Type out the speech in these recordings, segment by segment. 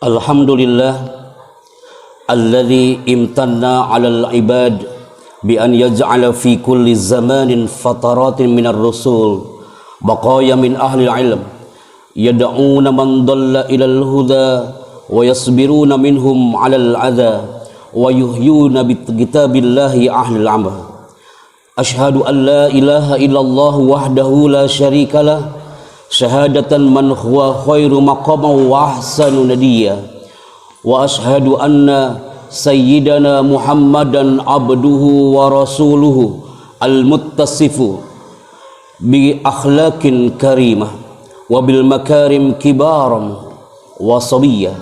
Alhamdulillah alladzi imtanna 'alal ibad bi an yaj'ala fi kulli zamanin fataratin minar rusul baqaya min ahli ilm yad'una man dalla ilal huda wa yasbiruna minhum 'alal adha wa yuhyuna bi kitabillahi ahli al-'amal. Ashhadu an la ilaha illallah wahdahu la syarikalah syahadatan man huwa khairu maqaman wa ahsanu nadiya wa ashhadu anna sayyidana Muhammadan abduhu wa rasuluhu al-muttasifu bi akhlaqin karimah wa bil makarim kibaram wa sabiyya.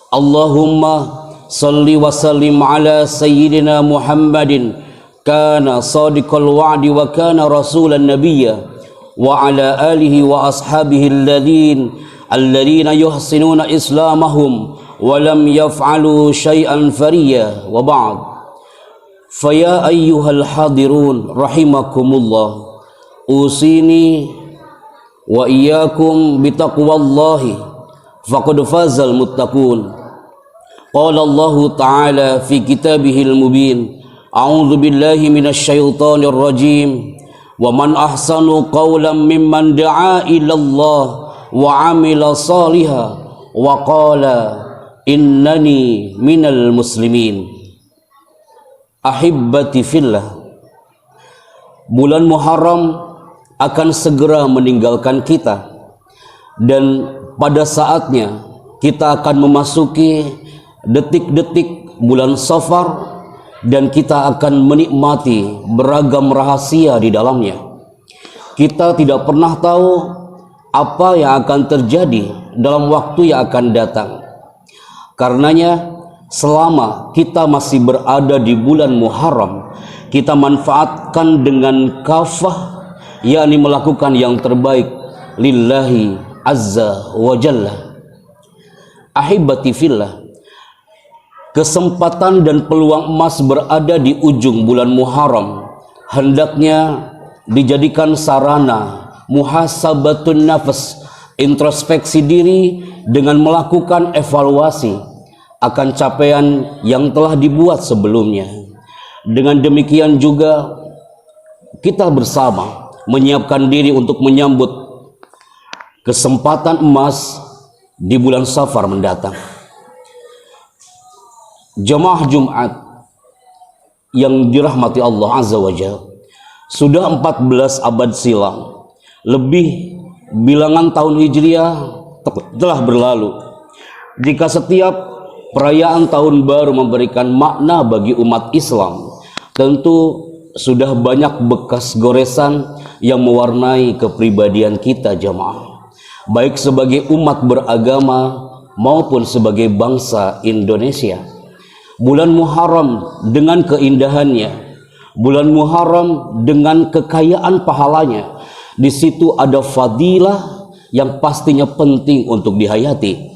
Allahumma salli wa sallim ala sayyidina Muhammadin kana sadiqal wa'di wa kana rasulan nabiyya wa ala alihi wa ashabihi alladhina yuhsinuna islamahum wa lam yaf'alu syai'an fariya wa ba'd. Faya ayyuhal hadirun rahimakumullah, usini wa iyyakum bitaqwallahi faqad fazal muttaqun. Qala Allah ta'ala fi kitabihil mubin, a'udzu billahi minasy syaithanir rajim. Wa man ahsanu qawlan mimman da'a ilallah wa amila saliha wa qala innani minal muslimin. Ahibbati fillah, bulan Muharram akan segera meninggalkan kita, dan pada saatnya kita akan memasuki detik-detik bulan Safar, dan kita akan menikmati beragam rahasia di dalamnya. Kita tidak pernah tahu apa yang akan terjadi dalam waktu yang akan datang. Karenanya, selama kita masih berada di bulan Muharram, kita manfaatkan dengan kafah, yakni melakukan yang terbaik lillahi azza wa jalla. Ahibati fillah, kesempatan dan peluang emas berada di ujung bulan Muharram hendaknya dijadikan sarana muhasabatun nafs, introspeksi diri dengan melakukan evaluasi akan capaian yang telah dibuat sebelumnya. Dengan demikian juga kita bersama menyiapkan diri untuk menyambut kesempatan emas di bulan Safar mendatang. Jemaah Jumat yang dirahmati Allah Azza wa Jalla, sudah 14 abad silam, lebih bilangan tahun Hijriah telah berlalu. Jika setiap perayaan tahun baru memberikan makna bagi umat Islam, tentu sudah banyak bekas goresan yang mewarnai kepribadian kita jemaah, baik sebagai umat beragama maupun sebagai bangsa Indonesia. Bulan Muharram dengan keindahannya, bulan Muharram dengan kekayaan pahalanya, di situ ada fadilah yang pastinya penting untuk dihayati.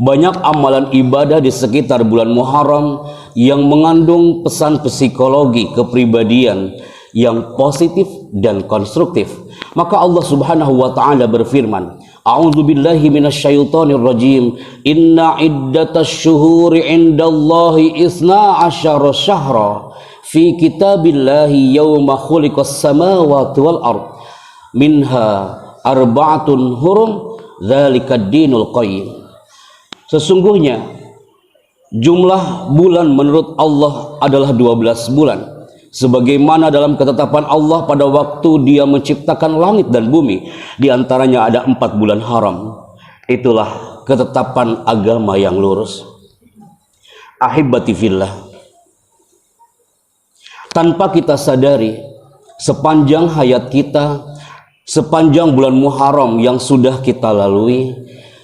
Banyak amalan ibadah di sekitar bulan Muharram yang mengandung pesan psikologi kepribadian yang positif dan konstruktif. Maka Allah Subhanahu wa taala berfirman, a'udzu billahi minasyaitonir rajim, inna iddatasy syuhuri 'indallahi 12 syahra fi kitabillahi yauma khuliqas samawati wal ard minha arba'atun hurum dzalikad dinul qayyim. Sesungguhnya jumlah bulan menurut Allah adalah 12 bulan, sebagaimana dalam ketetapan Allah pada waktu Dia menciptakan langit dan bumi. Di antaranya ada 4 bulan haram. Itulah ketetapan agama yang lurus. Ahibati fillah, tanpa kita sadari, sepanjang hayat kita, sepanjang bulan Muharram yang sudah kita lalui,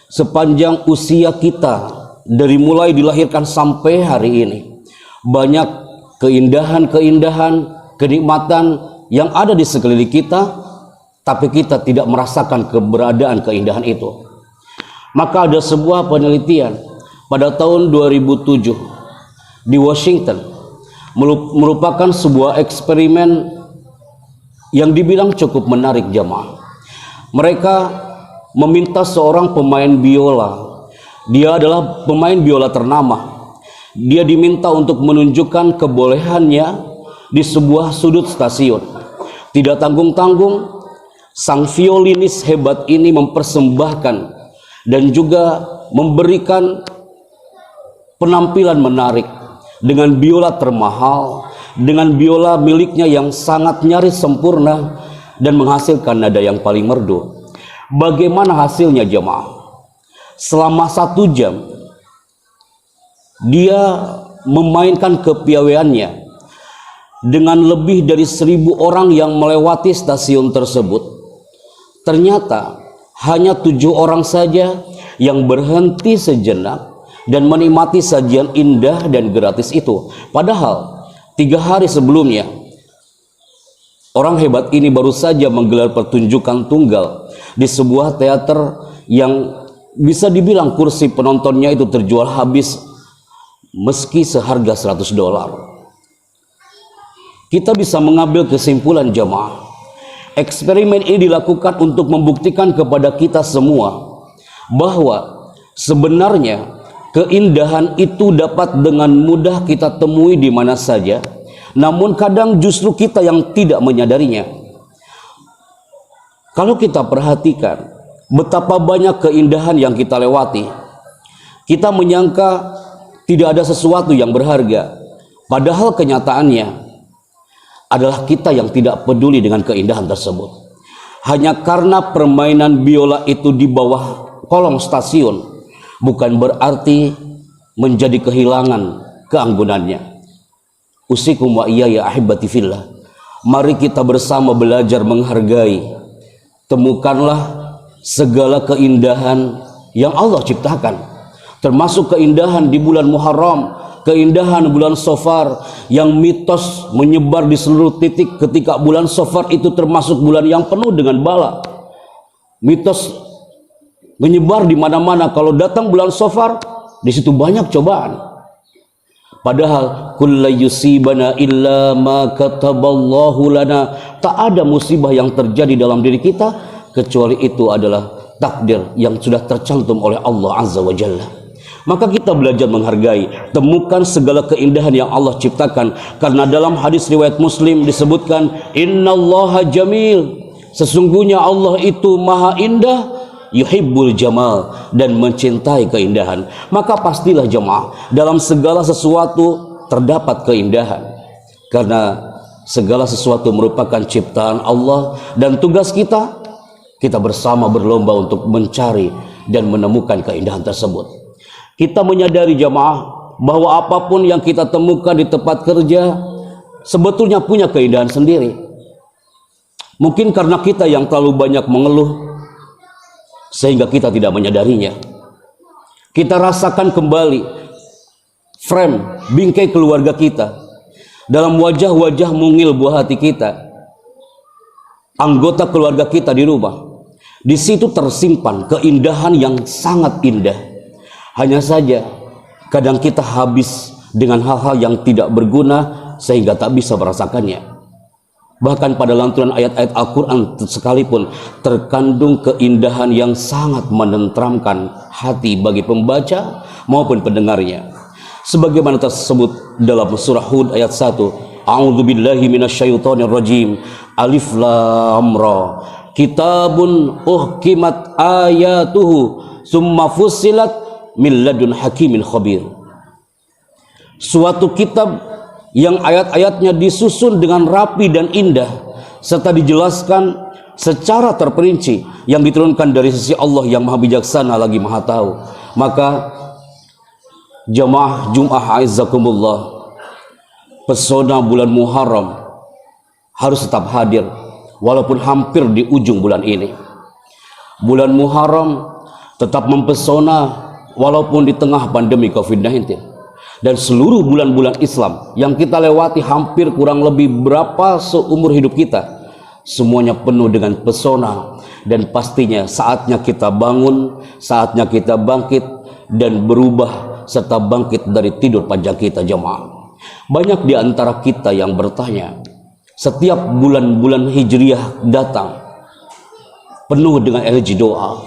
sepanjang usia kita dari mulai dilahirkan sampai hari ini, banyak keindahan-keindahan, kenikmatan yang ada di sekeliling kita, tapi kita tidak merasakan keberadaan keindahan itu. Maka ada sebuah penelitian pada tahun 2007 di Washington, merupakan sebuah eksperimen yang dibilang cukup menarik jamaah. Mereka meminta seorang pemain biola Dia adalah pemain biola ternama. Dia diminta untuk menunjukkan kebolehannya di sebuah sudut stasiun. Tidak tanggung-tanggung, sang violinis hebat ini mempersembahkan dan juga memberikan penampilan menarik dengan biola termahal, dengan biola miliknya yang sangat nyaris sempurna dan menghasilkan nada yang paling merdu. Bagaimana hasilnya jemaah? Selama 1 jam dia memainkan kepiawaiannya dengan lebih dari 1.000 orang yang melewati stasiun tersebut. Ternyata hanya 7 orang saja yang berhenti sejenak dan menikmati sajian indah dan gratis itu. Padahal 3 hari sebelumnya orang hebat ini baru saja menggelar pertunjukan tunggal di sebuah teater yang bisa dibilang kursi penontonnya itu terjual habis meski seharga $100. Kita bisa mengambil kesimpulan jemaah, eksperimen ini dilakukan untuk membuktikan kepada kita semua bahwa sebenarnya keindahan itu dapat dengan mudah kita temui di mana saja, namun kadang justru kita yang tidak menyadarinya. Kalau kita perhatikan betapa banyak keindahan yang kita lewati, kita menyangka tidak ada sesuatu yang berharga, padahal kenyataannya adalah kita yang tidak peduli dengan keindahan tersebut. Hanya karena permainan biola itu di bawah kolong stasiun bukan berarti menjadi kehilangan keanggunannya. Usikum wa iya ya ahibati fillah. Mari kita bersama belajar menghargai. Temukanlah segala keindahan yang Allah ciptakan, termasuk keindahan di bulan Muharram, keindahan bulan Safar yang mitos menyebar di seluruh titik ketika bulan Safar itu termasuk bulan yang penuh dengan bala. Mitos menyebar di mana-mana kalau datang bulan Safar, di situ banyak cobaan. Padahal kullu yusibana illa ma kataballahu lana. Tak ada musibah yang terjadi dalam diri kita kecuali itu adalah takdir yang sudah tercantum oleh Allah Azza wa Jalla. Maka kita belajar menghargai, temukan segala keindahan yang Allah ciptakan, karena dalam hadis riwayat Muslim disebutkan innallaha jamil, sesungguhnya Allah itu maha indah, yuhibbul jamal, dan mencintai keindahan. Maka pastilah jemaah, dalam segala sesuatu terdapat keindahan, karena segala sesuatu merupakan ciptaan Allah, dan tugas kita bersama berlomba untuk mencari dan menemukan keindahan tersebut. Kita menyadari jemaah bahwa apapun yang kita temukan di tempat kerja sebetulnya punya keindahan sendiri. Mungkin karena kita yang terlalu banyak mengeluh sehingga kita tidak menyadarinya. Kita rasakan kembali frame bingkai keluarga kita dalam wajah-wajah mungil buah hati kita, anggota keluarga kita di rumah. Di situ tersimpan keindahan yang sangat indah. Hanya saja kadang kita habis dengan hal-hal yang tidak berguna sehingga tak bisa merasakannya. Bahkan pada lantunan ayat-ayat Al-Quran sekalipun terkandung keindahan yang sangat menenteramkan hati bagi pembaca maupun pendengarnya. Sebagaimana tersebut dalam surah Hud ayat 1, A'udzubillahi minasyaitonirrajim, Alif Lam Ra, kitabun uhkimat ayatuhu summa fussilat min ladun hakimin khabir. Suatu kitab yang ayat-ayatnya disusun dengan rapi dan indah serta dijelaskan secara terperinci, yang diturunkan dari sisi Allah yang maha bijaksana lagi maha tahu. Maka jamaah Jum'ah a'izzakumullah, pesona bulan Muharram harus tetap hadir walaupun hampir di ujung bulan ini. Bulan Muharram tetap mempesona walaupun di tengah pandemi COVID-19. Dan seluruh bulan-bulan Islam yang kita lewati hampir kurang lebih berapa seumur hidup kita, semuanya penuh dengan pesona. Dan pastinya saatnya kita bangun, saatnya kita bangkit dan berubah serta bangkit dari tidur panjang kita jemaah. Banyak di antara kita yang bertanya, setiap bulan-bulan Hijriah datang penuh dengan energi doa,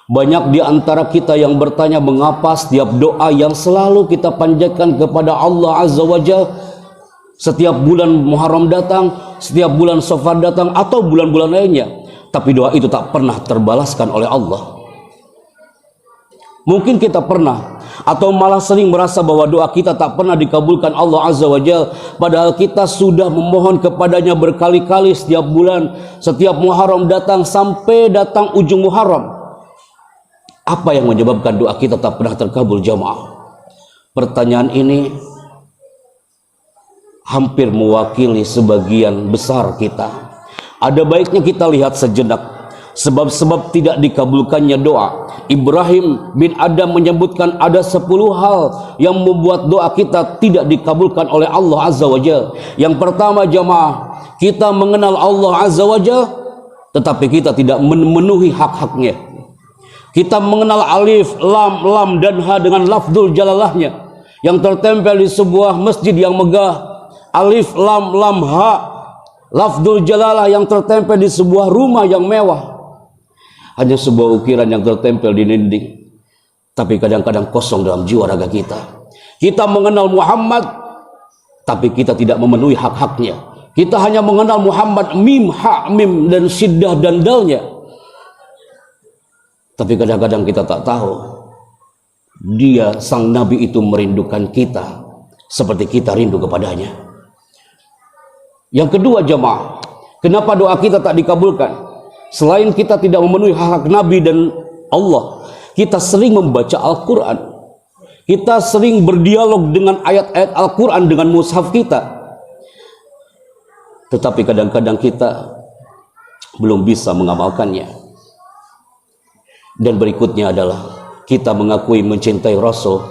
Banyak di antara kita yang bertanya mengapa setiap doa yang selalu kita panjatkan kepada Allah Azza wa Jalla setiap bulan Muharram datang, setiap bulan Safar datang, atau bulan-bulan lainnya, tapi doa itu tak pernah terbalaskan oleh Allah. Mungkin kita pernah, atau malah sering merasa bahwa doa kita tak pernah dikabulkan Allah Azza wa Jalla, padahal kita sudah memohon kepadanya berkali-kali setiap bulan, setiap Muharram datang sampai datang ujung Muharram. Apa yang menyebabkan doa kita tak pernah terkabul, jamaah? Pertanyaan ini hampir mewakili sebagian besar kita. Ada baiknya kita lihat sejenak sebab-sebab tidak dikabulkannya doa. Ibrahim bin Adam menyebutkan ada 10 hal yang membuat doa kita tidak dikabulkan oleh Allah Azza wa Jalla. Yang pertama, jamaah, kita mengenal Allah Azza wa Jalla tetapi kita tidak memenuhi hak-haknya. Kita mengenal alif, lam, dan ha dengan lafzul jalalahnya yang tertempel di sebuah masjid yang megah. Alif, lam, ha, lafzul jalalah yang tertempel di sebuah rumah yang mewah. Hanya sebuah ukiran yang tertempel di dinding, tapi kadang-kadang kosong dalam jiwa raga kita. Kita mengenal Muhammad, tapi kita tidak memenuhi hak-haknya. Kita hanya mengenal Muhammad, mim, ha, mim, dan syiddah dan dalnya. Tapi kadang-kadang kita tak tahu dia, sang Nabi itu, merindukan kita seperti kita rindu kepadanya. Yang kedua, jemaah, kenapa doa kita tak dikabulkan? Selain kita tidak memenuhi hak Nabi dan Allah, kita sering membaca Al-Quran, kita sering berdialog dengan ayat-ayat Al-Quran dengan mushaf kita, tetapi kadang-kadang kita belum bisa mengamalkannya. Dan berikutnya adalah kita mengakui mencintai Rasul,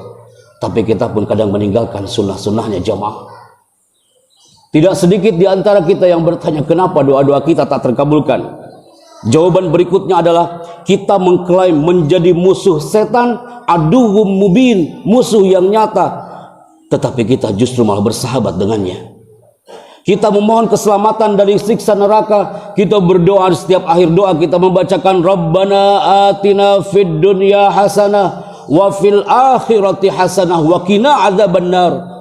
tapi kita pun kadang meninggalkan sunnah-sunnahnya, jamaah. Tidak sedikit di antara kita yang bertanya kenapa doa-doa kita tak terkabulkan. Jawaban berikutnya adalah kita mengklaim menjadi musuh setan, aduwwum mubin, musuh yang nyata, tetapi kita justru malah bersahabat dengannya. Kita memohon keselamatan dari siksa neraka. Kita berdoa di setiap akhir doa kita membacakan Rabbana atina fid dunya hasanah wa fil akhirati hasanah wa qina adzabannar.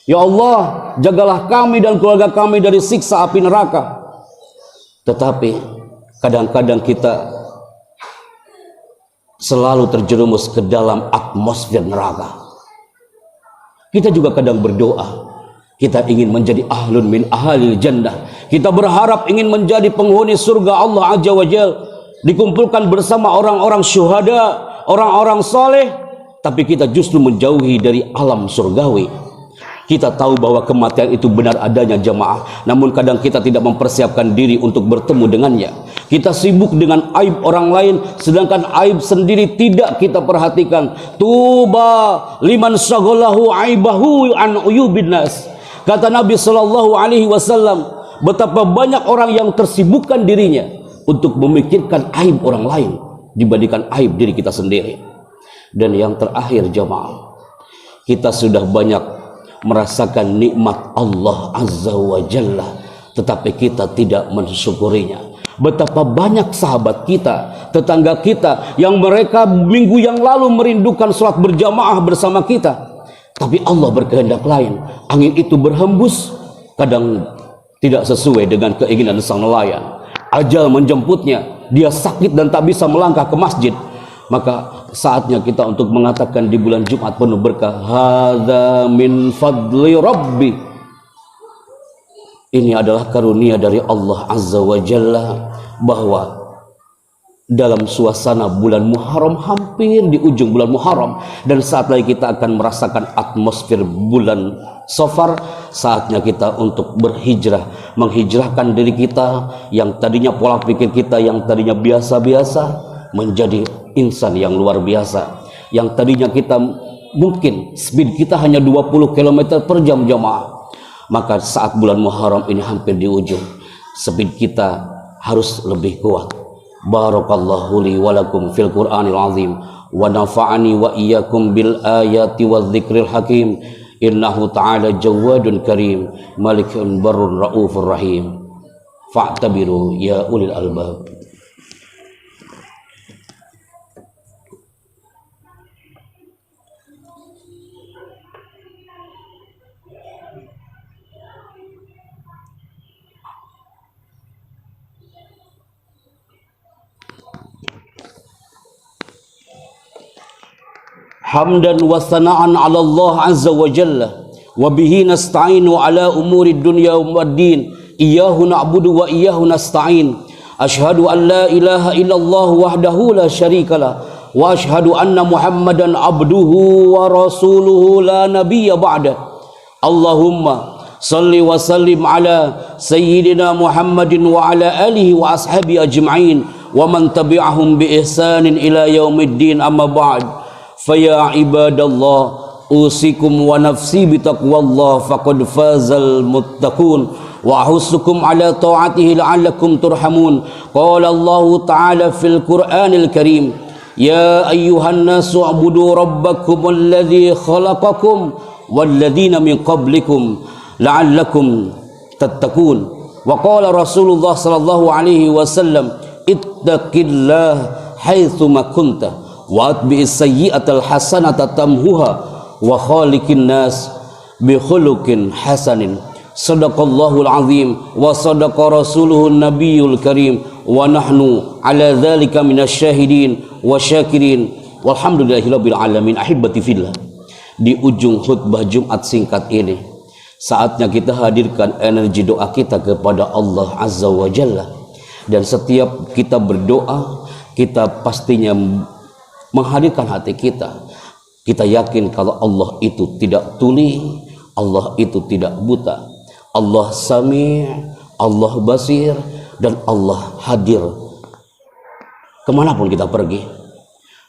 Ya Allah, jagalah kami dan keluarga kami dari siksa api neraka. Tetapi kadang-kadang kita selalu terjerumus ke dalam atmosfer neraka. Kita juga kadang berdoa, kita ingin menjadi ahlun min ahlil jannah. Kita berharap ingin menjadi penghuni surga Allah Azza wa Jalla, dikumpulkan bersama orang-orang syuhada, orang-orang soleh. Tapi kita justru menjauhi dari alam surgawi. Kita tahu bahwa kematian itu benar adanya, jamaah, namun kadang kita tidak mempersiapkan diri untuk bertemu dengannya. Kita sibuk dengan aib orang lain, sedangkan aib sendiri tidak kita perhatikan. Tuba liman syaghalahu aibahu an uyubin nas. Kata Nabi Shallallahu Alaihi Wasallam, betapa banyak orang yang tersibukkan dirinya untuk memikirkan aib orang lain dibandingkan aib diri kita sendiri. Dan yang terakhir, jamaah, kita sudah banyak merasakan nikmat Allah Azza wa Jalla, tetapi kita tidak mensyukurinya. Betapa banyak sahabat kita, tetangga kita, yang mereka minggu yang lalu merindukan sholat berjamaah bersama kita, tapi Allah berkehendak lain. Angin itu berhembus, kadang tidak sesuai dengan keinginan sang nelayan. Ajal menjemputnya, dia sakit dan tak bisa melangkah ke masjid. Maka saatnya kita untuk mengatakan di bulan Jumat penuh berkah, hadza min fadli rabbi. Ini adalah karunia dari Allah Azza wa Jalla, bahwa dalam suasana bulan Muharram, hampir di ujung bulan Muharram, dan saat lagi kita akan merasakan atmosfer bulan Safar, saatnya kita untuk berhijrah, menghijrahkan diri kita yang tadinya pola pikir kita yang tadinya biasa-biasa menjadi insan yang luar biasa. Yang tadinya kita mungkin speed kita hanya 20 km per jam, jamaah, maka saat bulan Muharram ini hampir di ujung, speed kita harus lebih kuat. Barakallahu li wa lakum fil Qur'anil azim wa nafa'ani wa iyyakum bil ayati wadh-dhikril hakim. Innahu ta'ala jawadun karim, malikun barrun raufur rahim. Fa'tabiru ya ulil albab. hamdan wa thana'an 'ala Allah 'azza wa jalla wa bihi nasta'inu 'ala umuri dunya waddin iyyahu na'budu wa iyyahu nasta'in asyhadu an la ilaha illallah wahdahu la syarikalah wa asyhadu anna muhammadan abduhu wa rasuluhu la nabiyya ba'da Allahumma salli wa sallim ala sayyidina Muhammadin wa ala alihi wa ashabi ajma'in wa man tabi'ahum bi ihsanin ila yaumiddin amma ba'd faya ibadallah usikum wa nafsi bitaqwallah faqad fazal muttaqun wa ahussukum ala ta'atihi la'allakum turhamun qala Allah ta'ala fil Qur'anil Karim ya ayyuhan nasu ubudu rabbakum alladhi khalaqakum walladhina min qablikum la'allakum tattaqun wa qala Rasulullah sallallahu alaihi wasallam ittaqillah haitsu ma kunta wa atbi'is sayyi'atal hasanata tamhuha wa khaliqin nas bi khuluqin hasanin sadaqallahul azim wa sadaqa rasuluhun nabiyul karim wa nahnu ala dzalika minasyahidin wa syakirin walhamdulillahirabbil alamin. Ahibati fillah, di ujung khutbah Jumat singkat ini saatnya kita hadirkan energi doa kita kepada Allah Azza wa Jalla. Dan setiap kita berdoa, kita pastinya menghadirkan hati kita. Kita yakin kalau Allah itu tidak tuli, Allah itu tidak buta, Allah sami', Allah basir, dan Allah hadir kemanapun kita pergi.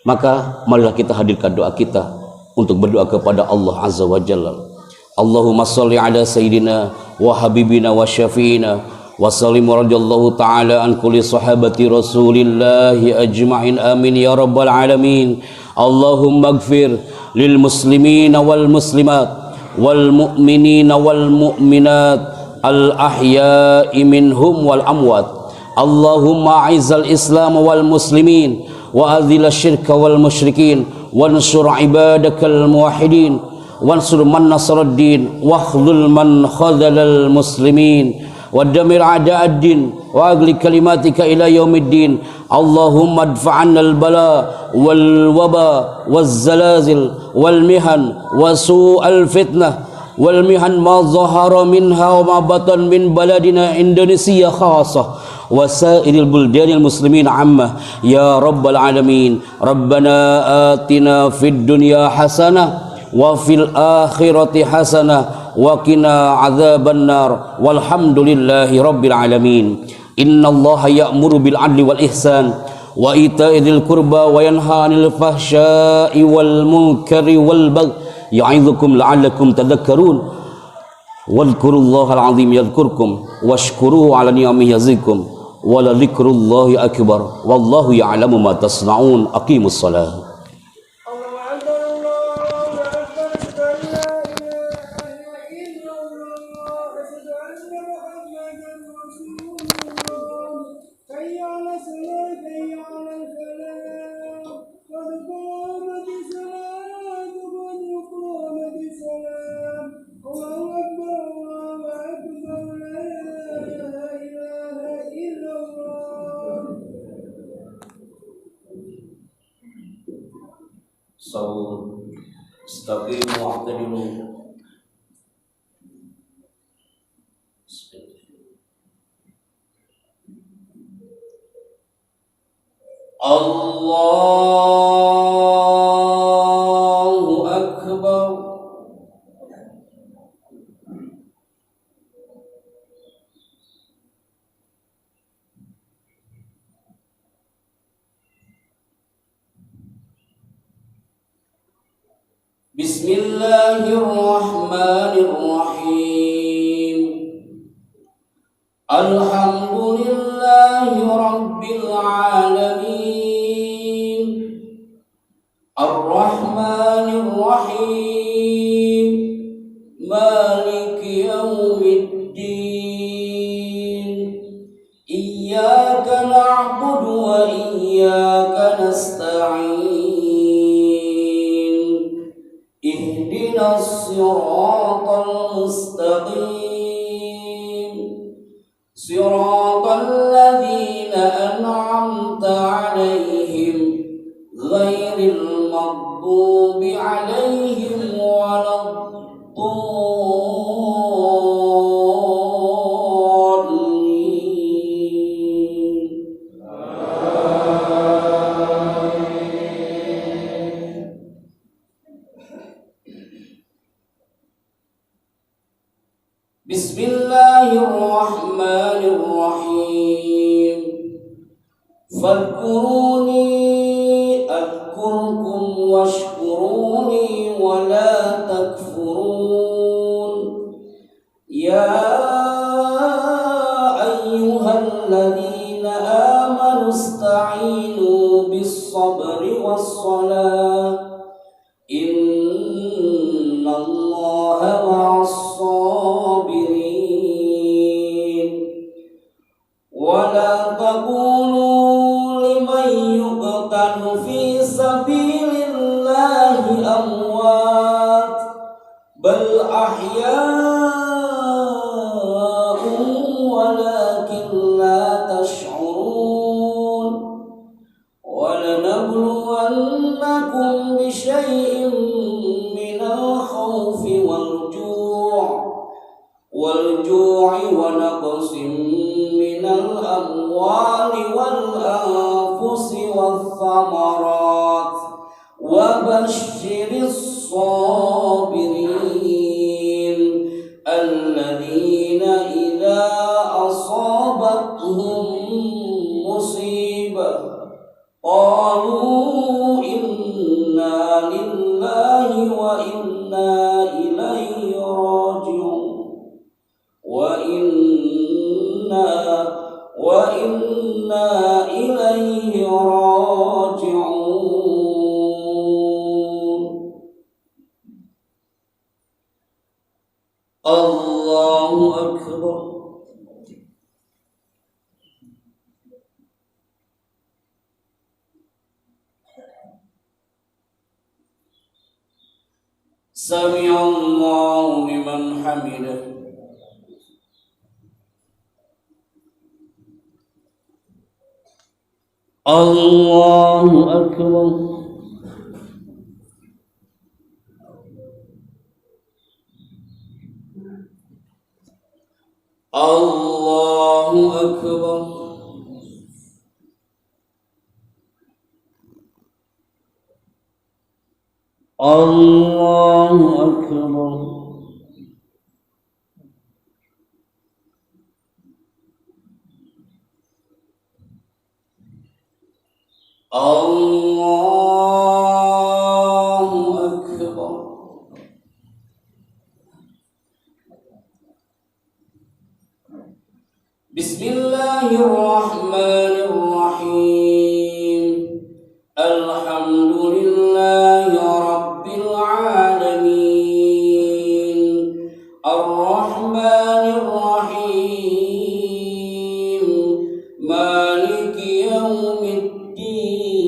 Maka marilah kita hadirkan doa kita untuk berdoa kepada Allah Azza wa Jalla. Allahumma salli ala sayyidina wa habibina wa syafi'ina wa sallim radhiyallahu ta'ala an kulli sahabati rasulillahi ajma'in amin ya rabbal alamin. Allahumma ighfir lil muslimina wal muslimat wal mu'minina wal mu'minat al ahya'i minhum wal amwat. Allahumma a'izzal islam wal muslimin wa adhil syirka wal musyrikin wansur ibadakal muwahhidin wansur man nasaraddin wakhlul man khadhalal muslimin wadamir a'da'ad-din wa agli kalimatika ila yaumiddin. Allahumma adfa'anna al-bala wal waba waz zalazil wal mihan wa su'al fitnah wal mihan ma zahara minha wa ma batan min baladina Indonesia khassah wa sa'iril buldanil muslimin amma ya rabbal alamin. Rabbana atina fid dunya hasanah wa fil akhirati hasanah wa qina adzaban nar walhamdulillahi rabbil alamin. Innallaha ya'muru bil adli wal ihsan wa ita'i dzil qurba wa yanha 'anil fahsya'i wal munkari wal baghi ya'idzukum la'allakum tadhakkarun wadhkurullahal 'azim yadhkurkum washkuruhu 'ala ni'amihi yazidkum wa la dzikrullahi akbar wallahu ya'lamu ma tasna'un. Aqimus shalah. Istaqimu wa'tadilu. Allahu akbar. Bismillahirrahmanirrahim. Alhamdulillahi rabbil alamin. Ar-Rahmanir Rahim. Maliki yaumiddin. Iyyaka na'budu wa iyyaka nasta'in. Ihdinas siratal mustaqim. Siratal ladzina an'amta 'alaihim ghairil المغضوب عليهم ولا الضالين. بسم الله الرحمن الرحيم. فاذكروني أذكركم واشكروني ولا تكفرون. يا أيها الذين آمنوا استعينوا بالصبر والصلاة إن الله مع الصابرين. ولا تقولوا لمن يقتل في سبيل الله أموات بل أحياء ولكن لا تشعرون. ولنبلونكم بشيء من الخوف والجوع ونقص من الأموال والأنفس والثمرات وبشر الصابرين الذين إذا أصابتهم مصيبة قالوا إنا لله وإنا إليه راجعون وإنا إليه راجعون. الله أكبر. سمع الله لمن حمده. الله أكبر. الله أكبر. الله أكبر. الله أكبر. بسم الله الرحمن الرحيم. الحمد لله رب العالمين الرحمن الرحيم مالك يوم الدين.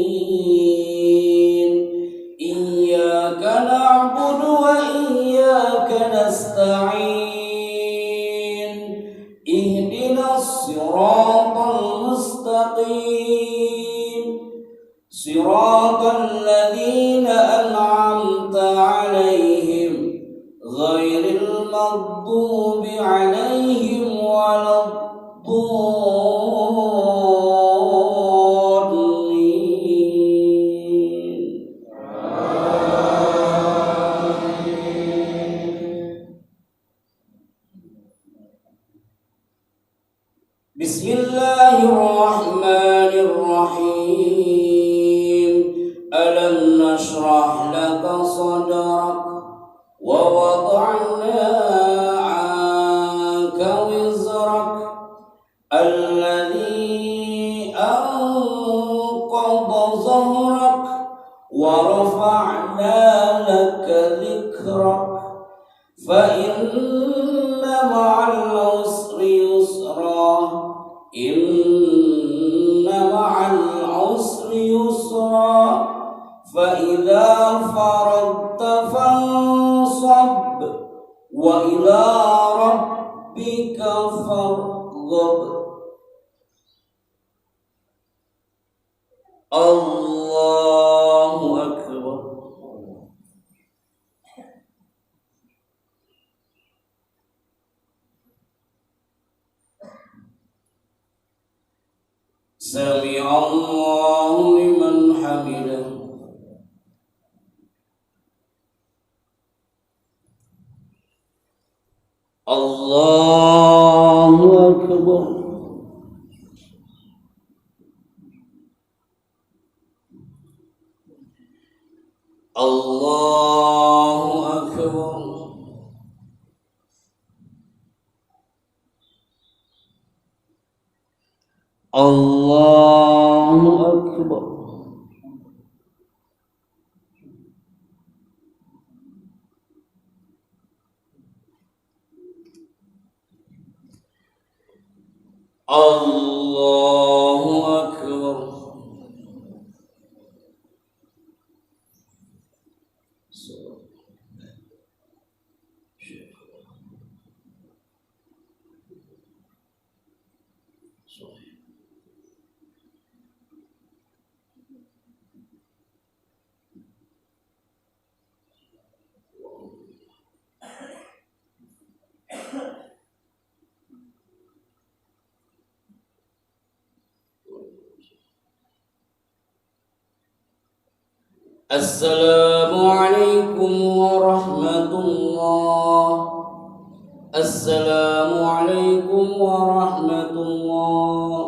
إياك نعبد وإياك نستعين. اهدنا الصراط المستقيم صراط الذين أنعمت عليهم غير المغضوب عليهم ولا الضالين. بسم الله الرحمن الرحيم. ألم نشرح لك صدرك ووضعنا عنك وزرك الذي أنقض ظهرك ورفعنا لك ذكرك فإن مع العسر يسرا إن مع العسر يسرا فإذا فرغت فانصب وإلى ربك فارغب. الله أكبر. سمع الله لمن حمده الله أكبر الله أكبر الله أكبر الله أكبر السلام عليكم ورحمة الله السلام عليكم ورحمة الله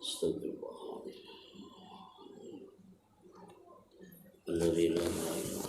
Astagfirullah. الذي لا إله إلا هو